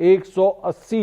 180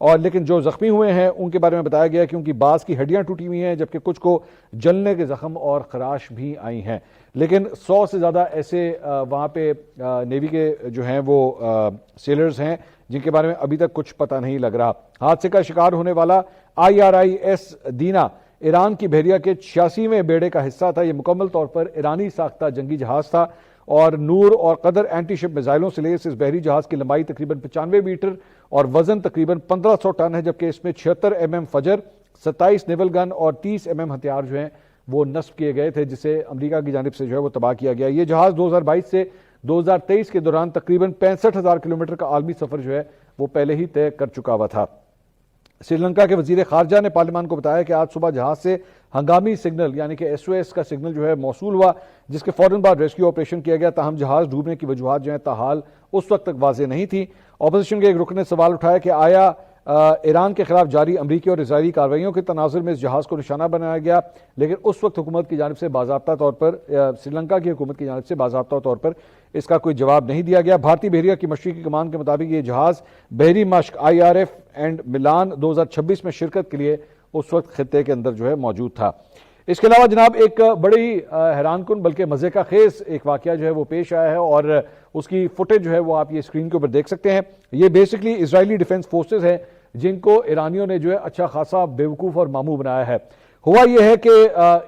اور لیکن جو زخمی ہوئے ہیں ان کے بارے میں بتایا گیا کہ ان کی بعض کی ہڈیاں ٹوٹی ہوئی ہیں جبکہ کچھ کو جلنے کے زخم اور خراش بھی آئی ہیں. لیکن 100 سے زیادہ ایسے وہاں پہ نیوی کے جو ہیں وہ سیلرز ہیں جن کے بارے میں ابھی تک کچھ پتہ نہیں لگ رہا. حادثے کا شکار ہونے والا IRIS دینا ایران کی بحریہ کے 86ویں بیڑے کا حصہ تھا. یہ مکمل طور پر ایرانی ساختہ جنگی جہاز تھا اور نور اور قدر اینٹی شپ میزائلوں سے لیس اس بحری جہاز کی لمبائی تقریباً 95 میٹر اور وزن تقریباً 1500 ٹن ہے جبکہ اس میں 76 mm فجر، 27 نیول گن اور 30 mm ہتھیار جو ہیں وہ نصب کیے گئے تھے جسے امریکہ کی جانب سے جو ہے وہ تباہ کیا گیا. یہ جہاز 2022 سے 2023 کے دوران تقریباً 65,000 کلومیٹر کا عالمی سفر جو ہے وہ پہلے ہی طے کر چکا ہوا تھا. سری لنکا کے وزیر خارجہ نے پارلیمان کو بتایا کہ آج صبح جہاز سے ہنگامی سگنل یعنی کہ SOS کا سگنل جو ہے موصول ہوا جس کے فوراً بعد ریسکیو آپریشن کیا گیا. تاہم جہاز ڈوبنے کی وجوہات جو ہیں تاحال اس وقت تک واضح نہیں تھی. اپوزیشن کے ایک رکن نے سوال اٹھایا کہ آیا ایران کے خلاف جاری امریکی اور اسرائیلی کارروائیوں کے تناظر میں اس جہاز کو نشانہ بنایا گیا، لیکن اس وقت حکومت کی جانب سے باضابطہ طور پر سری لنکا کی حکومت کی جانب سے باضابطہ طور پر اس کا کوئی جواب نہیں دیا گیا. بھارتی بحریہ کی مشرقی کمان کے مطابق یہ جہاز بحری مشق IRF اینڈ ملان 2026 میں شرکت کے لیے اس وقت خطے کے اندر جو ہے موجود تھا. اس کے علاوہ جناب ایک بڑی حیران کن بلکہ مزے کا خیز ایک واقعہ جو ہے وہ پیش آیا ہے اور اس کی فوٹیج جو ہے وہ آپ یہ اسکرین کے اوپر دیکھ سکتے ہیں. یہ بیسکلی اسرائیلی ڈیفنس فورسز ہیں جن کو ایرانیوں نے جو ہے اچھا خاصا بیوقوف اور ماموں بنایا ہے. ہوا یہ ہے کہ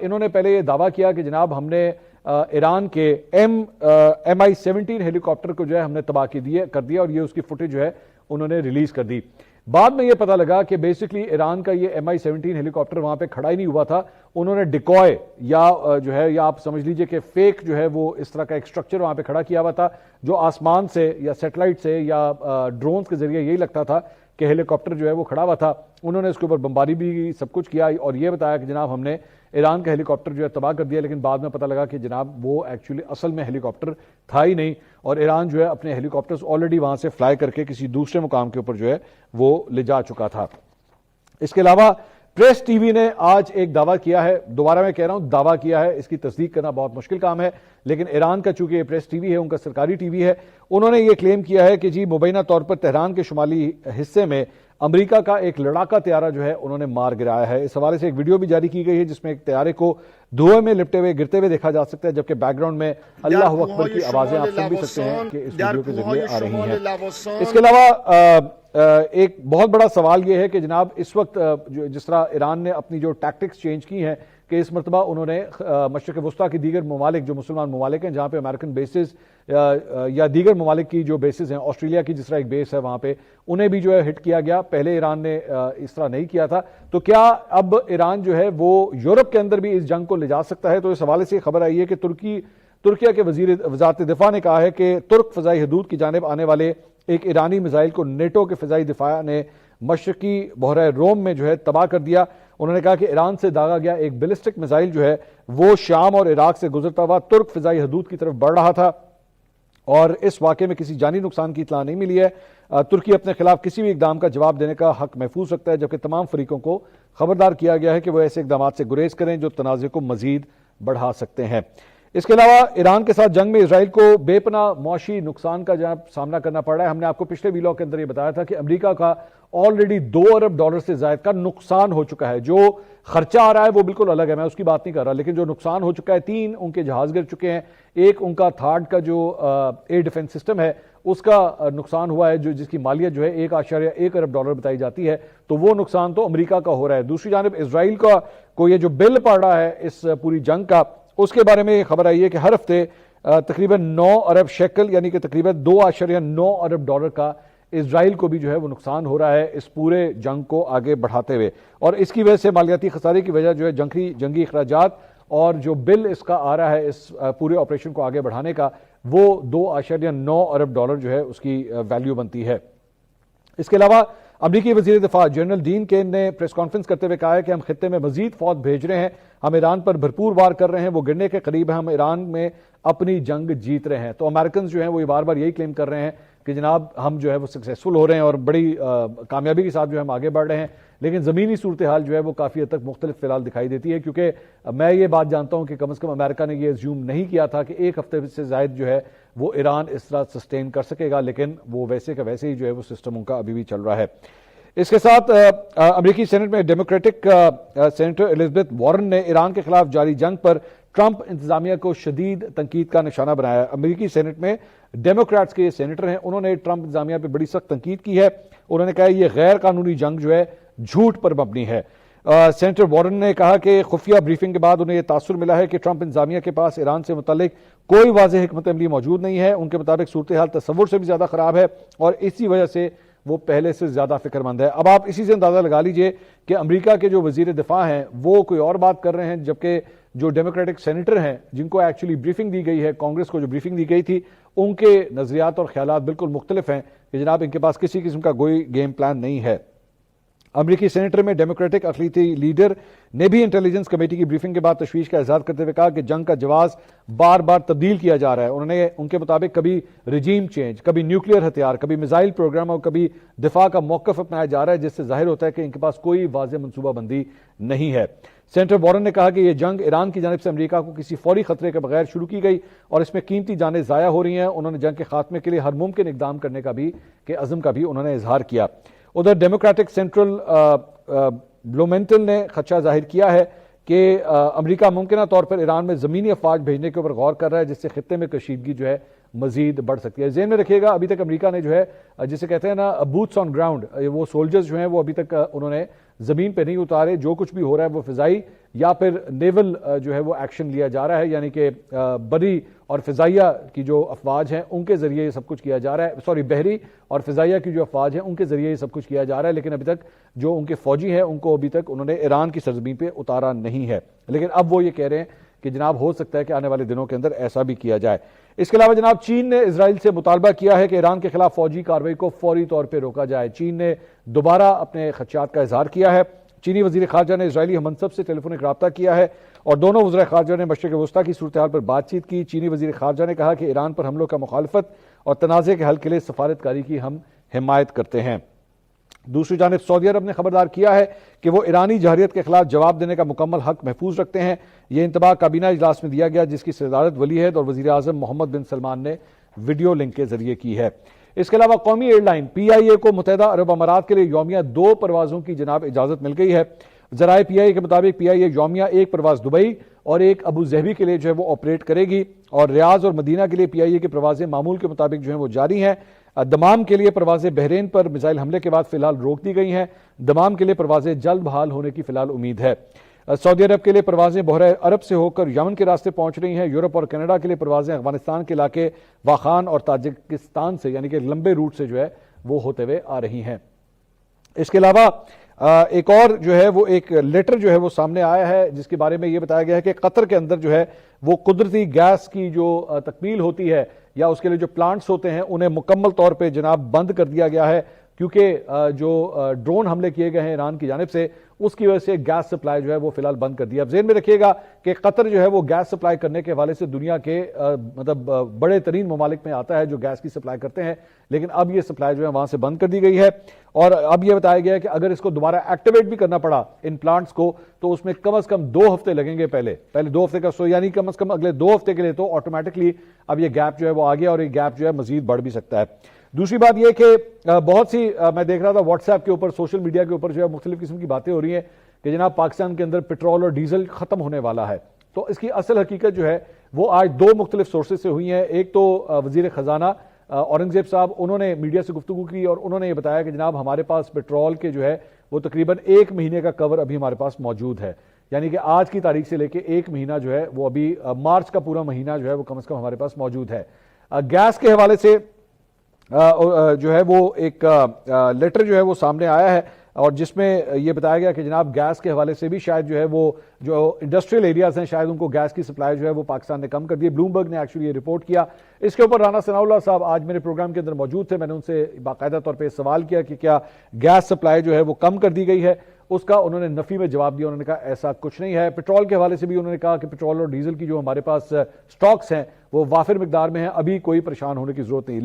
انہوں نے پہلے یہ دعویٰ کیا کہ جناب ہم نے ایران کے MI-17 ہیلی کاپٹر کو جو ہے ہم نے تباہ کر دیا اور یہ اس کی فوٹیج جو ہے انہوں نے ریلیز کر دی. بعد میں یہ پتہ لگا کہ بیسکلی ایران کا یہ MI-17 ہیلی کاپٹر وہاں پہ کھڑا ہی نہیں ہوا تھا. انہوں نے ڈیکوائے یا جو ہے یا آپ سمجھ لیجئے کہ فیک جو ہے وہ اس طرح کا ایک سٹرکچر وہاں پہ کھڑا کیا ہوا تھا جو آسمان سے یا سیٹلائٹ سے یا ڈرونز کے ذریعے یہی لگتا تھا کہ ہیلی کاپٹر جو ہے وہ کھڑا ہوا تھا. انہوں نے اس کے اوپر بمباری بھی سب کچھ کیا اور یہ بتایا کہ جناب ہم نے ایران کا ہیلی کاپٹر جو ہے تباہ کر دیا، لیکن بعد میں پتہ لگا کہ جناب وہ ایکچولی اصل میں ہیلی کاپٹر تھا ہی نہیں اور ایران جو ہے اپنے ہیلی کاپٹرز آلریڈی وہاں سے فلائی کر کے کسی دوسرے مقام کے اوپر جو ہے وہ لے جا چکا تھا. اس کے علاوہ پریس ٹی وی نے آج ایک دعویٰ کیا ہے، دوبارہ میں کہہ رہا ہوں دعویٰ کیا ہے، اس کی تصدیق کرنا بہت مشکل کام ہے، لیکن ایران کا چونکہ یہ پریس ٹی وی ہے ان کا سرکاری ٹی وی ہے، انہوں نے یہ کلیم کیا ہے کہ جی مبینہ طور پر تہران کے شمالی حصے میں امریکہ کا ایک لڑاکا طیارہ جو ہے انہوں نے مار گرایا ہے. اس حوالے سے ایک ویڈیو بھی جاری کی گئی ہے جس میں ایک طیارے کو دھوئے میں لپٹے ہوئے گرتے ہوئے دیکھا جا سکتا ہے جبکہ بیک گراؤنڈ میں اللہ اکبر کی آوازیں آپ سن بھی سکتے ہیں کہ اس ویڈیو کے ذریعے آ رہی ہیں. اس کے علاوہ ایک بہت بڑا سوال یہ ہے کہ جناب اس وقت جس طرح ایران نے اپنی جو ٹیکٹکس چینج کی ہیں کہ اس مرتبہ انہوں نے مشرق وسطیٰ کی دیگر ممالک جو مسلمان ممالک ہیں جہاں پہ امریکن بیسز یا دیگر ممالک کی جو بیسز ہیں، آسٹریلیا کی جس طرح ایک بیس ہے وہاں پہ انہیں بھی جو ہے ہٹ کیا گیا. پہلے ایران نے اس طرح نہیں کیا تھا. تو کیا اب ایران جو ہے وہ یورپ کے اندر بھی اس جنگ کو لے جا سکتا ہے؟ تو اس حوالے سے خبر آئی ہے کہ ترکیہ کے وزارت دفاع نے کہا ہے کہ ترک فضائی حدود کی جانب آنے والے ایک ایرانی میزائل کو نیٹو کے فضائی دفاع نے مشرقی بحیرہ روم میں جو ہے تباہ کر دیا. انہوں نے کہا کہ ایران سے داغا گیا ایک بیلسٹک میزائل جو ہے وہ شام اور عراق سے گزرتا ہوا ترک فضائی حدود کی طرف بڑھ رہا تھا اور اس واقعے میں کسی جانی نقصان کی اطلاع نہیں ملی ہے. ترکی اپنے خلاف کسی بھی اقدام کا جواب دینے کا حق محفوظ رکھتا ہے جبکہ تمام فریقوں کو خبردار کیا گیا ہے کہ وہ ایسے اقدامات سے گریز کریں جو تنازع کو مزید بڑھا سکتے ہیں. اس کے علاوہ ایران کے ساتھ جنگ میں اسرائیل کو بے پناہ معاشی نقصان کا سامنا کرنا پڑ رہا ہے. ہم نے آپ کو پچھلے ویلاگ کے اندر یہ بتایا تھا کہ امریکہ کا آلریڈی $2 ارب سے زائد کا نقصان ہو چکا ہے. جو خرچہ آ رہا ہے وہ بالکل الگ ہے، میں اس کی بات نہیں کر رہا، لیکن جو نقصان ہو چکا ہے 3 ان کے جہاز گر چکے ہیں، ایک ان کا تھارڈ کا جو ایئر ڈیفنس سسٹم ہے اس کا نقصان ہوا ہے جس کی مالیت جو ہے $1.1 ارب بتائی جاتی ہے. تو وہ نقصان تو امریکہ کا ہو رہا ہے. دوسری جانب اسرائیل کو یہ جو بل پڑ رہا ہے اس پوری جنگ کا، اس کے بارے میں یہ خبر آئی ہے کہ ہر ہفتے تقریباً 9 ارب شیکل یعنی کہ تقریباً $2.9 ارب کا اسرائیل کو بھی جو ہے وہ نقصان ہو رہا ہے اس پورے جنگ کو آگے بڑھاتے ہوئے. اور اس کی وجہ سے مالیاتی خسارے کی وجہ جو ہے جنگی اخراجات اور جو بل اس کا آ رہا ہے اس پورے آپریشن کو آگے بڑھانے کا وہ $2.9 ارب جو ہے اس کی ویلیو بنتی ہے. اس کے علاوہ امریکی وزیر دفاع جنرل ڈین کین نے پریس کانفرنس کرتے ہوئے کہا ہے کہ ہم خطے میں مزید فوج بھیج رہے ہیں، ہم ایران پر بھرپور وار کر رہے ہیں، وہ گرنے کے قریب ہیں، ہم ایران میں اپنی جنگ جیت رہے ہیں. تو امریکنز جو ہیں وہ بار بار یہی کلیم کر رہے ہیں کہ جناب ہم جو ہے وہ سکسیسفل ہو رہے ہیں اور بڑی کامیابی کے ساتھ جو ہے ہم آگے بڑھ رہے ہیں، لیکن زمینی صورتحال جو ہے وہ کافی حد تک مختلف فی الحال دکھائی دیتی ہے. کیونکہ میں یہ بات جانتا ہوں کہ کم از کم امریکہ نے یہ زیوم نہیں کیا تھا کہ ایک ہفتے سے زائد جو ہے وہ ایران اس طرح سسٹین کر سکے گا، لیکن وہ ویسے کا ویسے ہی جو ہے وہ سسٹم ان کا ابھی بھی چل رہا ہے. اس کے ساتھ امریکی سینٹ میں ڈیموکریٹک سینیٹر الزبتھ وارن نے ایران کے خلاف جاری جنگ پر ٹرمپ انتظامیہ کو شدید تنقید کا نشانہ بنایا ہے۔ امریکی سینٹ میں ڈیموکریٹس کے یہ سینیٹر ہیں، انہوں نے ٹرمپ انتظامیہ پہ بڑی سخت تنقید کی ہے۔ انہوں نے کہا یہ غیر قانونی جنگ جو ہے جھوٹ پر مبنی ہے۔ سینیٹر وارن نے کہا کہ خفیہ بریفنگ کے بعد انہیں یہ تاثر ملا ہے کہ ٹرمپ انتظامیہ کے پاس ایران سے متعلق کوئی واضح حکمت عملی موجود نہیں ہے۔ ان کے مطابق صورتحال تصور سے بھی زیادہ خراب ہے اور اسی وجہ سے وہ پہلے سے زیادہ فکر مند ہے۔ اب آپ اسی سے اندازہ لگا لیجئے کہ امریکہ کے جو وزیر دفاع ہیں وہ کوئی اور بات کر رہے ہیں، جبکہ جو ڈیموکریٹک سینیٹر ہیں جن کو ایکچولی بریفنگ دی گئی ہے، کانگریس کو جو بریفنگ دی گئی تھی، ان کے نظریات اور خیالات بالکل مختلف ہیں کہ جناب ان کے پاس کسی قسم کا کوئی گیم پلان نہیں ہے۔ امریکی سینیٹر میں ڈیموکریٹک اقلیتی لیڈر نے بھی انٹیلیجنس کمیٹی کی بریفنگ کے بعد تشویش کا اظہار کرتے ہوئے کہا کہ جنگ کا جواز بار بار تبدیل کیا جا رہا ہے۔ ان کے مطابق کبھی رجیم چینج، کبھی نیوکلیئر ہتھیار، کبھی میزائل پروگرام اور کبھی دفاع کا موقف اپنایا جا رہا ہے، جس سے ظاہر ہوتا ہے کہ ان کے پاس کوئی واضح منصوبہ بندی نہیں ہے۔ سینیٹر وارن نے کہا کہ یہ جنگ ایران کی جانب سے امریکہ کو کسی فوری خطرے کے بغیر شروع کی گئی اور اس میں قیمتی جانیں ضائع ہو رہی ہیں۔ انہوں نے جنگ کے خاتمے کے لیے ہر ممکن اقدام کرنے کا بھی عزم کا بھی انہوں نے اظہار کیا۔ ادھر ڈیموکریٹک سینٹرل بلومنٹل نے خدشہ ظاہر کیا ہے کہ امریکہ ممکنہ طور پر ایران میں زمینی افواج بھیجنے کے اوپر غور کر رہا ہے، جس سے خطے میں کشیدگی جو ہے مزید بڑھ سکتی ہے۔ ذہن میں رکھیے گا ابھی تک امریکہ نے جو ہے جسے کہتے ہیں نا بوٹس آن گراؤنڈ، وہ سولجرز جو ہیں وہ ابھی تک انہوں نے زمین پہ نہیں اتارے۔ جو کچھ بھی ہو رہا ہے وہ فضائی یا پھر نیول جو ہے وہ ایکشن لیا جا رہا ہے، یعنی کہ بری اور فضائیہ کی جو افواج ہیں ان کے ذریعے یہ سب کچھ کیا جا رہا ہے، بحری اور فضائیہ کی جو افواج ہیں ان کے ذریعے یہ سب کچھ کیا جا رہا ہے، لیکن ابھی تک جو ان کے فوجی ہیں ان کو ابھی تک انہوں نے ایران کی سرزمین پہ اتارا نہیں ہے۔ لیکن اب وہ یہ کہہ رہے ہیں کہ جناب ہو سکتا ہے کہ آنے والے دنوں کے اندر ایسا بھی کیا جائے۔ اس کے علاوہ جناب چین نے اسرائیل سے مطالبہ کیا ہے کہ ایران کے خلاف فوجی کارروائی کو فوری طور پہ روکا جائے۔ چین نے دوبارہ اپنے خدشات کا اظہار کیا ہے۔ چینی وزیر خارجہ نے اسرائیلی ہم منصب سے ٹیلی فونک رابطہ کیا ہے اور دونوں وزراء خارجہ نے مشرق وسطیٰ کی صورتحال پر بات چیت کی۔ چینی وزیر خارجہ نے کہا کہ ایران پر حملوں کا مخالفت اور تنازع کے حل کے لیے سفارتکاری کی ہم حمایت کرتے ہیں۔ دوسری جانب سعودی عرب نے خبردار کیا ہے کہ وہ ایرانی جارحیت کے خلاف جواب دینے کا مکمل حق محفوظ رکھتے ہیں۔ یہ انتباہ کابینہ اجلاس میں دیا گیا جس کی صدارت ولی عہد اور وزیر اعظم محمد بن سلمان نے ویڈیو لنک کے ذریعے کی ہے۔ اس کے علاوہ قومی ایئر لائن PIA کو متحدہ عرب امارات کے لیے یومیہ 2 پروازوں کی جناب اجازت مل گئی ہے۔ ذرائع PIA کے مطابق PIA یومیہ 1 پرواز دبئی اور 1 ابو ظہبی کے لیے جو ہے وہ آپریٹ کرے گی اور ریاض اور مدینہ کے لیے PIA کی پروازیں معمول کے مطابق جو ہیں وہ جاری ہیں۔ دمام کے لیے پروازیں بحرین پر میزائل حملے کے بعد فی الحال روک دی گئی ہیں۔ دمام کے لیے پروازیں جلد بحال ہونے کی فی الحال امید ہے۔ سعودی عرب کے لیے پروازیں بحیرہ عرب سے ہو کر یمن کے راستے پہنچ رہی ہیں۔ یورپ اور کینیڈا کے لیے پروازیں افغانستان کے علاقے واخان اور تاجکستان سے یعنی کہ لمبے روٹ سے جو ہے وہ ہوتے ہوئے آ رہی ہیں۔ اس کے علاوہ ایک اور جو ہے وہ ایک لیٹر جو ہے وہ سامنے آیا ہے جس کے بارے میں یہ بتایا گیا ہے کہ قطر کے اندر جو ہے وہ قدرتی گیس کی جو تکمیل ہوتی ہے یا اس کے لیے جو پلانٹس ہوتے ہیں انہیں مکمل طور پہ جناب بند کر دیا گیا ہے، کیونکہ جو ڈرون حملے کیے گئے ہیں ایران کی جانب سے اس کی وجہ سے گیس سپلائی جو ہے وہ فی الحال بند کر دیا۔ اب ذہن میں رکھیے گا کہ قطر جو ہے وہ گیس سپلائی کرنے کے حوالے سے دنیا کے مطلب بڑے ترین ممالک میں آتا ہے جو گیس کی سپلائی کرتے ہیں، لیکن اب یہ سپلائی جو ہے وہاں سے بند کر دی گئی ہے اور اب یہ بتایا گیا ہے کہ اگر اس کو دوبارہ ایکٹیویٹ بھی کرنا پڑا ان پلانٹس کو تو اس میں کم از کم 2 ہفتے لگیں گے، پہلے 2 ہفتے کا یعنی کم از کم اگلے 2 ہفتے کے لیے تو آٹومیٹکلی اب یہ گیپ جو ہے وہ آ گیا اور یہ گیپ جو ہے مزید بڑھ بھی سکتا ہے۔ دوسری بات یہ کہ بہت سی میں دیکھ رہا تھا واٹس ایپ کے اوپر سوشل میڈیا کے اوپر جو ہے مختلف قسم کی باتیں ہو رہی ہیں کہ جناب پاکستان کے اندر پیٹرول اور ڈیزل ختم ہونے والا ہے، تو اس کی اصل حقیقت جو ہے وہ آج 2 مختلف سورسز سے ہوئی ہیں۔ ایک تو وزیر خزانہ اورنگزیب صاحب انہوں نے میڈیا سے گفتگو کی اور انہوں نے یہ بتایا کہ جناب ہمارے پاس پیٹرول کے جو ہے وہ تقریباً 1 مہینے کا کور ابھی ہمارے پاس موجود ہے، یعنی کہ آج کی تاریخ سے لے کے 1 مہینہ جو ہے وہ ابھی مارچ کا پورا مہینہ جو ہے وہ کم از کم ہمارے پاس موجود ہے۔ گیس کے حوالے سے جو ہے وہ ایک لیٹر جو ہے وہ سامنے آیا ہے اور جس میں یہ بتایا گیا کہ جناب گیس کے حوالے سے بھی شاید جو ہے وہ جو انڈسٹریل ایریاز ہیں شاید ان کو گیس کی سپلائی جو ہے وہ پاکستان نے کم کر دی۔ بلوم برگ نے ایکچولی یہ رپورٹ کیا۔ اس کے اوپر رانا ثناء اللہ صاحب آج میرے پروگرام کے اندر موجود تھے، میں نے ان سے باقاعدہ طور پہ سوال کیا کہ کیا گیس سپلائی جو ہے وہ کم کر دی گئی ہے، اس کا انہوں نے نفی میں جواب دیا، انہوں نے کہا ایسا کچھ نہیں ہے۔ پیٹرول کے حوالے سے بھی انہوں نے کہا کہ پیٹرول اور ڈیزل کی جو ہمارے پاس سٹاکس ہیں وہ وافر مقدار میں ہیں، ابھی کوئی پریشان ہونے کی ضرورت نہیں۔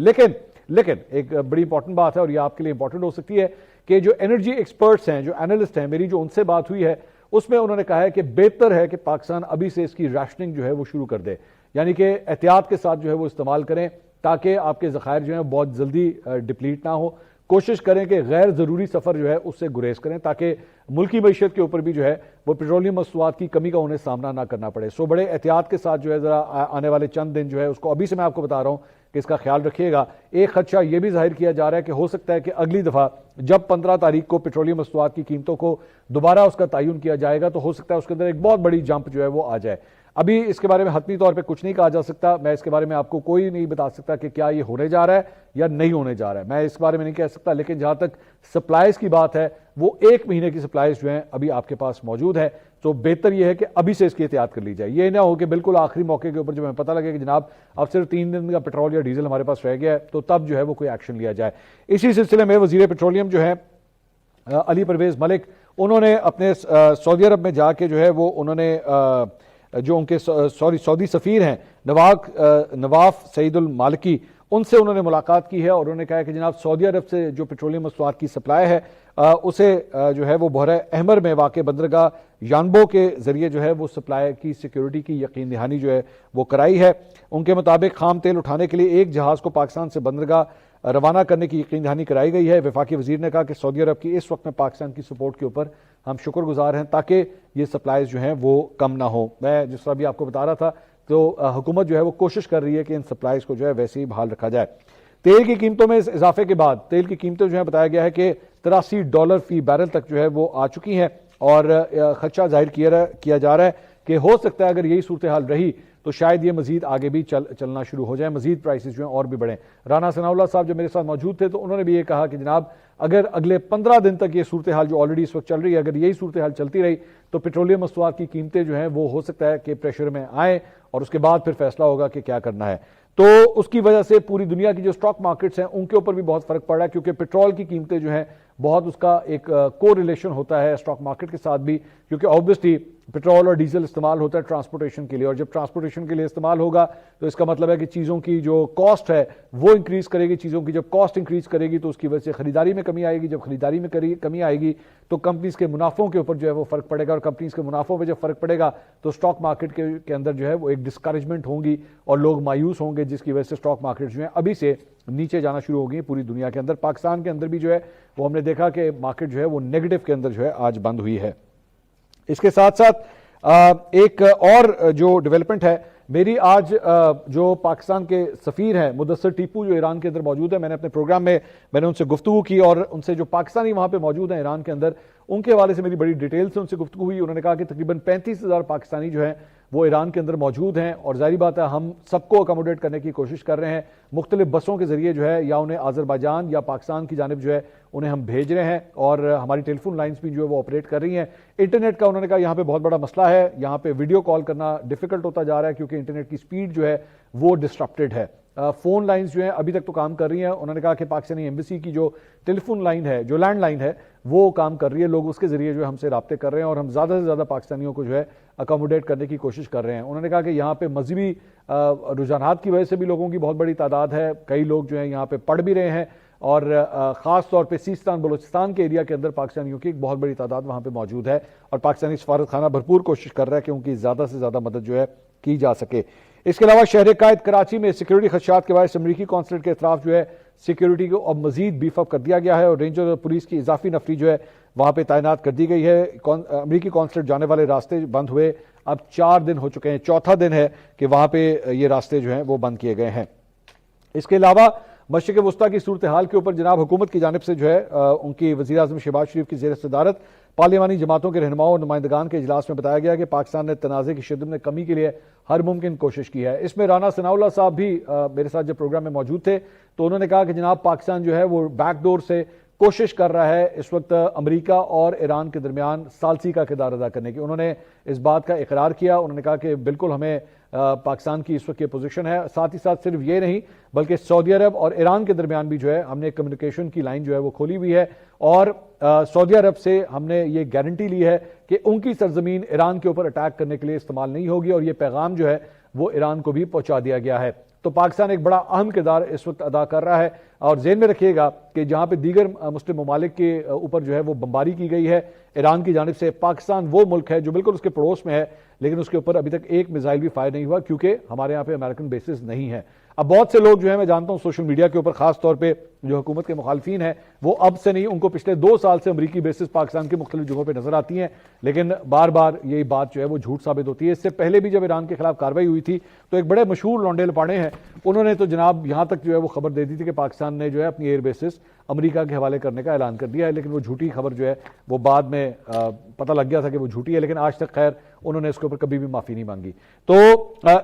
لیکن ایک بڑی امپورٹنٹ بات ہے اور یہ آپ کے لیے امپورٹنٹ ہو سکتی ہے کہ جو انرجی ایکسپرٹس ہیں، جو اینالسٹ ہیں، میری جو ان سے بات ہوئی ہے اس میں انہوں نے کہا ہے کہ بہتر ہے کہ پاکستان ابھی سے اس کی ریشننگ جو ہے وہ شروع کر دے، یعنی کہ احتیاط کے ساتھ جو ہے وہ استعمال کریں تاکہ آپ کے ذخائر جو ہیں بہت جلدی ڈپلیٹ نہ ہو۔ کوشش کریں کہ غیر ضروری سفر جو ہے اس سے گریز کریں تاکہ ملکی معیشت کے اوپر بھی جو ہے وہ پیٹرولیم مصنوعات کی کمی کا انہیں سامنا نہ کرنا پڑے. سو بڑے احتیاط کے ساتھ جو ہے ذرا آنے والے چند دن جو ہے اس کو ابھی سے میں آپ کو بتا رہا ہوں کہ اس کا خیال رکھیے گا. ایک خدشہ یہ بھی ظاہر کیا جا رہا ہے کہ ہو سکتا ہے کہ اگلی دفعہ جب 15 تاریخ کو پیٹرولیم مصنوعات کی قیمتوں کو دوبارہ اس کا تعین کیا جائے گا تو ہو سکتا ہے اس کے اندر ایک بہت بڑی جمپ جو ہے وہ آ جائے. ابھی اس کے بارے میں حتمی طور پہ کچھ نہیں کہا جا سکتا. میں اس کے بارے میں آپ کو کوئی نہیں بتا سکتا کہ کیا یہ ہونے جا رہا ہے یا نہیں ہونے جا رہا ہے, میں اس بارے میں نہیں کہہ سکتا. لیکن جہاں تک سپلائز کی بات ہے وہ 1 مہینے کی سپلائز جو ہیں ابھی آپ کے پاس موجود ہے. تو بہتر یہ ہے کہ ابھی سے اس کی احتیاط کر لی جائے. یہ نہ ہو کہ بالکل آخری موقع کے اوپر جب ہمیں پتہ لگے کہ جناب اب صرف 3 دن کا پیٹرول یا ڈیزل ہمارے پاس رہ گیا ہے تو تب جو ہے وہ کوئی ایکشن لیا جائے. اسی سلسلے میں وزیر پیٹرولیم جو ہے علی پرویز ملک, انہوں نے اپنے سعودی عرب میں جا کے جو ہے وہ انہوں نے جو ان کے سعودی سفیر ہیں نواف سعید المالکی, ان سے انہوں نے ملاقات کی ہے اور انہوں نے کہا کہ جناب سعودی عرب سے جو پیٹرولیم مصنوعات کی سپلائی ہے اسے جو ہے وہ بحیرہ احمر میں واقع بندرگاہ یانبو کے ذریعے جو ہے وہ سپلائی کی سیکیورٹی کی یقین دہانی جو ہے وہ کرائی ہے. ان کے مطابق خام تیل اٹھانے کے لیے ایک جہاز کو پاکستان سے بندرگاہ روانہ کرنے کی یقین دہانی کرائی گئی ہے. وفاقی وزیر نے کہا کہ سعودی عرب کی اس وقت میں پاکستان کی سپورٹ کے اوپر ہم شکر گزار ہیں تاکہ یہ سپلائیز جو ہیں وہ کم نہ ہو. میں جس طرح بھی آپ کو بتا رہا تھا تو حکومت جو ہے وہ کوشش کر رہی ہے کہ ان سپلائیز کو جو ہے ویسے ہی بحال رکھا جائے. تیل کی قیمتوں میں اس اضافے کے بعد تیل کی قیمتیں جو ہے بتایا گیا ہے کہ $83 فی بیرل تک جو ہے وہ آ چکی ہیں اور خدشہ ظاہر کیا جا رہا ہے کہ ہو سکتا ہے اگر یہی صورتحال رہی تو شاید یہ مزید آگے بھی چلنا شروع ہو جائے, مزید پرائسز جو ہیں اور بھی بڑھیں. رانا ثناء اللہ صاحب جو میرے ساتھ موجود تھے تو انہوں نے بھی یہ کہا کہ جناب اگر اگلے 15 دن تک یہ صورتحال جو آلریڈی اس وقت چل رہی ہے اگر یہی صورتحال چلتی رہی تو پیٹرولیم مصنوعات کی قیمتیں جو ہیں وہ ہو سکتا ہے کہ پریشر میں آئیں اور اس کے بعد پھر فیصلہ ہوگا کہ کیا کرنا ہے. تو اس کی وجہ سے پوری دنیا کی جو سٹاک مارکیٹس ہیں ان کے اوپر بھی بہت فرق پڑ رہا ہے کیونکہ پیٹرول کی قیمتیں جو ہیں بہت اس کا ایک کو ریلیشن ہوتا ہے سٹاک مارکیٹ کے ساتھ بھی, کیونکہ آبویسلی پیٹرول اور ڈیزل استعمال ہوتا ہے ٹرانسپورٹیشن کے لیے اور جب ٹرانسپورٹیشن کے لیے استعمال ہوگا تو اس کا مطلب ہے کہ چیزوں کی جو کاسٹ ہے وہ انکریز کرے گی. چیزوں کی جب کاسٹ انکریز کرے گی تو اس کی وجہ سے خریداری میں کمی آئے گی. جب خریداری میں کمی آئے گی تو کمپنیز کے منافعوں کے اوپر جو ہے وہ فرق پڑے گا اور کمپنیز کے منافعوں پہ جب فرق پڑے گا تو سٹاک مارکیٹ کے اندر جو ہے وہ ایک ڈسکریجمنٹ ہوں گی اور لوگ مایوس ہوں گے, جس کی وجہ سے سٹاک مارکیٹ جو ہیں ابھی سے نیچے جانا شروع ہو گئی پوری دنیا کے اندر. پاکستان کے اندر بھی جو ہے وہ ہم نے دیکھا کہ مارکیٹ جو ہے وہ نیگیٹو کے اندر جو ہے آج بند ہوئی ہے. اس کے ساتھ ساتھ ایک اور جو ڈیولپمنٹ ہے میری آج جو پاکستان کے سفیر ہیں مدثر ٹیپو جو ایران کے اندر موجود ہے, میں نے اپنے پروگرام میں ان سے گفتگو کی اور ان سے جو پاکستانی وہاں پہ موجود ہیں ایران کے اندر ان کے حوالے سے میری بڑی ڈیٹیل سے ان سے گفتگو ہوئی. انہوں نے کہا کہ تقریباً 35,000 پاکستانی جو ہیں وہ ایران کے اندر موجود ہیں اور ظاہری بات ہے ہم سب کو اکاموڈیٹ کرنے کی کوشش کر رہے ہیں. مختلف بسوں کے ذریعے جو ہے یا انہیں آذربائیجان یا پاکستان کی جانب جو ہے انہیں ہم بھیج رہے ہیں اور ہماری ٹیلی فون لائنز بھی جو ہے وہ آپریٹ کر رہی ہیں. انٹرنیٹ کا انہوں نے کہا یہاں پہ بہت بڑا مسئلہ ہے, یہاں پہ ویڈیو کال کرنا ڈیفیکلٹ ہوتا جا رہا ہے کیونکہ انٹرنیٹ کی سپیڈ جو ہے وہ ڈسٹرپٹڈ ہے. فون لائنز جو ہیں ابھی تک تو کام کر رہی ہیں. انہوں نے کہا کہ پاکستانی ایمبیسی کی جو ٹیلی فون لائن ہے جو لینڈ لائن ہے وہ کام کر رہی ہے, لوگ اس کے ذریعے جو ہے ہم سے رابطے کر رہے ہیں اور ہم زیادہ سے زیادہ پاکستانیوں کو جو ہے اکاموڈیٹ کرنے کی کوشش کر رہے ہیں. انہوں نے کہا کہ یہاں پہ مذہبی رجحانات کی وجہ سے بھی لوگوں کی بہت بڑی تعداد ہے, کئی لوگ جو ہیں یہاں پہ پڑھ بھی رہے ہیں اور خاص طور پہ سیستان بلوچستان کے ایریا کے اندر پاکستانیوں کی ایک بہت بڑی تعداد وہاں پہ موجود ہے اور پاکستانی سفارت خانہ بھرپور کوشش کر رہا ہے کہ ان کی زیادہ سے زیادہ مدد جو ہے کی جا سکے. اس کے علاوہ شہر قائد کراچی میں سیکیورٹی خدشات کے باعث امریکی قونصلیٹ کے اطراف جو ہے سیکیورٹی کو اب مزید بیف اپ کر دیا گیا ہے اور رینجر اور پولیس کی اضافی نفری جو ہے وہاں پہ تعینات کر دی گئی ہے. امریکی قونصلیٹ جانے والے راستے بند ہوئے اب 4 دن ہو چکے ہیں, چوتھا دن ہے کہ وہاں پہ یہ راستے جو ہیں وہ بند کیے گئے ہیں. اس کے علاوہ مشرق وسطیٰ کی صورتحال کے اوپر جناب حکومت کی جانب سے جو ہے ان کی وزیر اعظم شہباز شریف کی زیر صدارت پارلیمانی جماعتوں کے رہنماؤں اور نمائندگان کے اجلاس میں بتایا گیا کہ پاکستان نے تنازع کی شدت میں کمی کے لیے ہر ممکن کوشش کی ہے. اس میں رانا ثناء اللہ صاحب بھی میرے ساتھ جب پروگرام میں موجود تھے تو انہوں نے کہا کہ جناب پاکستان جو ہے وہ بیک ڈور سے کوشش کر رہا ہے اس وقت امریکہ اور ایران کے درمیان ثالثی کا کردار ادا کرنے کی. انہوں نے اس بات کا اقرار کیا, انہوں نے کہا کہ بالکل ہمیں پاکستان کی اس وقت یہ پوزیشن ہے. ساتھ ہی ساتھ صرف یہ نہیں بلکہ سعودی عرب اور ایران کے درمیان بھی جو ہے ہم نے کمیونیکیشن کی لائن جو ہے وہ کھولی ہوئی ہے اور سعودی عرب سے ہم نے یہ گارنٹی لی ہے کہ ان کی سرزمین ایران کے اوپر اٹیک کرنے کے لیے استعمال نہیں ہوگی اور یہ پیغام جو ہے وہ ایران کو بھی پہنچا دیا گیا ہے. تو پاکستان ایک بڑا اہم کردار اس وقت ادا کر رہا ہے اور ذہن میں رکھیے گا کہ جہاں پہ دیگر مسلم ممالک کے اوپر جو ہے وہ بمباری کی گئی ہے ایران کی جانب سے, پاکستان وہ ملک ہے جو بالکل اس کے پڑوس میں ہے لیکن اس کے اوپر ابھی تک ایک میزائل بھی فائر نہیں ہوا کیونکہ ہمارے یہاں پہ امریکن بیسز نہیں ہیں. اب بہت سے لوگ جو ہیں میں جانتا ہوں سوشل میڈیا کے اوپر خاص طور پہ جو حکومت کے مخالفین ہیں وہ اب سے نہیں, ان کو پچھلے 2 سال سے امریکی بیسز پاکستان کے مختلف جگہوں پہ نظر آتی ہیں, لیکن بار بار یہی بات جو ہے وہ جھوٹ ثابت ہوتی ہے. اس سے پہلے بھی جب ایران کے خلاف کارروائی ہوئی تھی تو ایک بڑے مشہور لونڈے لپاڑے ہیں, انہوں نے تو جناب یہاں تک جو ہے وہ خبر دے دی تھی کہ پاکستان نے جو ہے اپنی ایئر بیسز امریکہ کے حوالے کرنے کا اعلان کر دیا ہے, لیکن وہ جھوٹی خبر جو ہے وہ بعد میں پتہ لگ گیا تھا کہ وہ جھوٹی ہے, لیکن آج تک خیر انہوں نے اس کے اوپر کبھی بھی معافی نہیں مانگی. تو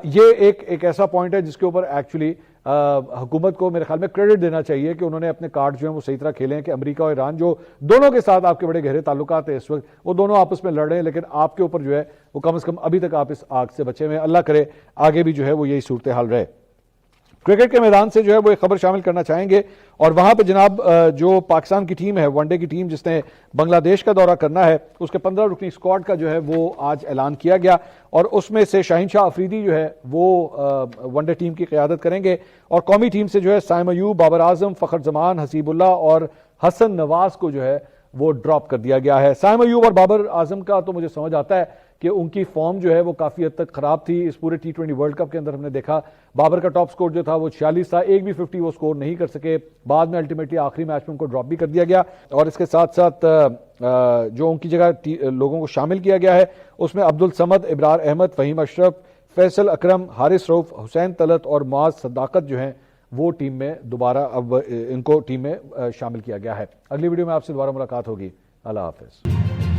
یہ ایک ایسا پوائنٹ ہے جس کے اوپر ایکچولی حکومت کو میرے خیال میں کریڈٹ دینا چاہیے کہ انہوں نے اپنے کارڈ جو ہیں وہ صحیح طرح کھیلے ہیں کہ امریکہ اور ایران جو دونوں کے ساتھ آپ کے بڑے گہرے تعلقات ہیں اس وقت, وہ دونوں آپس میں لڑ رہے ہیں, لیکن آپ کے اوپر جو ہے وہ کم از کم ابھی تک آپ اس آگ سے بچے ہوئے ہیں. اللہ کرے آگے بھی جو ہے وہ یہی صورتحال رہے. کرکٹ کے میدان سے جو ہے وہ ایک خبر شامل کرنا چاہیں گے, اور وہاں پہ جناب جو پاکستان کی ٹیم ہے ون ڈے کی ٹیم جس نے بنگلہ دیش کا دورہ کرنا ہے, اس کے 15 رکنی اسکواڈ کا جو ہے وہ آج اعلان کیا گیا, اور اس میں سے شاہین شاہ افریدی جو ہے وہ ون ڈے ٹیم کی قیادت کریں گے, اور قومی ٹیم سے جو ہے سائم ایوب, بابر اعظم, فخر زمان, حسیب اللہ اور حسن نواز کو جو ہے وہ ڈراپ کر دیا گیا ہے. سائم ایوب اور بابر اعظم کا تو مجھے سمجھ آتا ہے کہ ان کی فارم جو ہے وہ کافی حد تک خراب تھی اس پورے T20 ورلڈ کپ کے اندر. ہم نے دیکھا بابر کا ٹاپ سکور جو تھا وہ 46 تھا, ایک بھی 50 وہ سکور نہیں کر سکے, بعد میں الٹیمیٹلی آخری میچ میں ان کو ڈراپ بھی کر دیا گیا. اور اس کے ساتھ ساتھ جو ان کی جگہ لوگوں کو شامل کیا گیا ہے اس میں عبدالصمد, ابرار احمد, فہیم اشرف, فیصل اکرم, حارث رؤف, حسین طلعت اور معاذ صداقت جو ہیں وہ ٹیم میں دوبارہ اب ان کو ٹیم میں شامل کیا گیا ہے. اگلی ویڈیو میں آپ سے دوبارہ ملاقات ہوگی. اللہ حافظ.